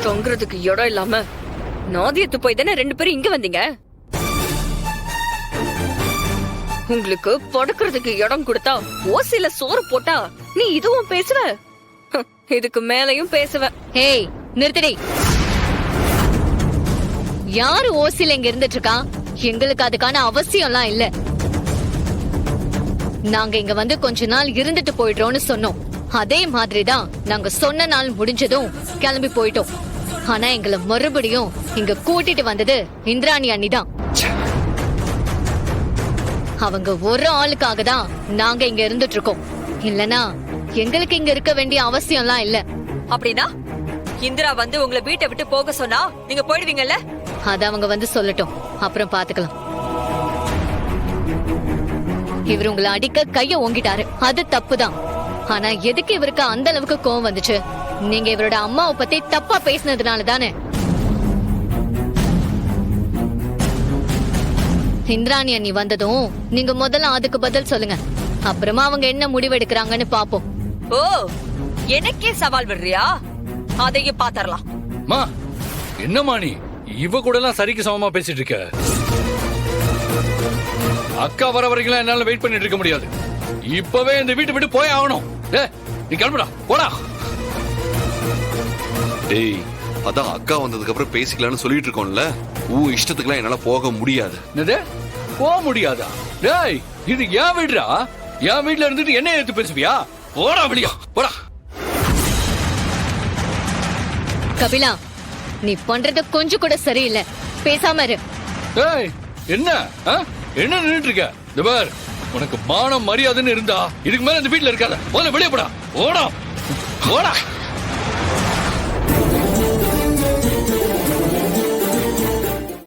தொங்குறதுக்கு இடம் இல்லாம நாதியத்து போய் தானே 2 பேரும் இங்க வந்தீங்க. உங்களுக்கு படுக்கிறதுக்கு இடம் கொடுத்தா ஓசில சோறு போட்டா நீ இதுவும் பேசுவ, இதுக்கு மேலையும் பேசுவ. ஹேய் நிறுத்தடி. யாரு ஓசில இங்க இருந்துட்டு இருக்கா? எங்களுக்கு அதுக்கான அவசியம்லாம் இல்ல. நாங்க இங்க வந்து கொஞ்ச நாள் இருந்துட்டு போயிடுறோம்னு சொன்னோம். அதே மாதிரிதான் நாங்க சொன்ன நாள் முடிஞ்சதும் கிளம்பி போயிட்டோம். ஆனா எங்களை மறுபடியும் இங்க கூட்டிட்டு வந்தது இந்திராணி அண்ணி தான். அவங்க ஒரு ஆளுக்காக தான் நாங்க இங்க இருந்துட்டு இருக்கோம். இல்லனா எங்களுக்கு இங்க இருக்க வேண்டிய அவசியம்லாம் இல்ல. அப்படின்னா இந்திரா வந்து உங்களை வீட்டை விட்டு போக சொன்னா நீங்க போயிடுவீங்கல்ல? அத அவங்க வந்து சொல்லட்டும், அப்புறம் பாத்துக்கலாம். இவர் உங்களை அடிக்க கைய ஓங்கிட்டாரு, அது தப்புதான். ஆனா எதுக்கு இவருக்கு அந்த அளவுக்கு கோவம் வந்துச்சு? நீங்க இவரோட அம்மாவை பத்தி தப்பா பேசினதுனால தானே. இந்திராணி அண்ணி வந்ததும் நீங்க முதல்ல அதுக்கு பதில் சொல்லுங்க. அப்புறமா அவங்க என்ன முடிவெடுக்கிறாங்கன்னு பாப்போம். ஓ, எனக்கே சவால் விடுறியா? அதையும் பாத்தரலாம். மா என்னம்மா நீ இவ கூட எல்லாம் சரிக்கு சமமா பேசிட்டு இருக்க? அக்கா வர வரைக்கும் என்னால வெயிட் பண்ணிட்டு இருக்க முடியாது. இப்பவே இந்த வீட்டை விட்டு போய் ஆகணும். நீ கிளம்புடா, போடா. டேய், அதான் அக்கா வந்ததுக்கு அப்புறம் பேசிக்கலாம்னு சொல்லிட்டு இருக்கோம்ல. உன் இஷ்டத்துக்குலாம் என்னால போக முடியாது. என்னது போக முடியாதா? டேய், இது ஏன் வீடுடா? என் வீட்டுல இருந்துட்டு என்ன எடுத்து பேசுவியா? போடா வெளியா, போடா. கபிலா, நீ பண்றது கொஞ்சம் கூட சரியில்லை. பேசாம இரு. டேய், என்ன என்ன நின்னுட்டு இருக்க? இந்த பார், உனக்கு மானம் மரியாதைன்னு இருந்தா இதுக்கு மேல இந்த வீட்டுல இருக்காத. முதல்ல வெளியே போடா, போடா, போடா.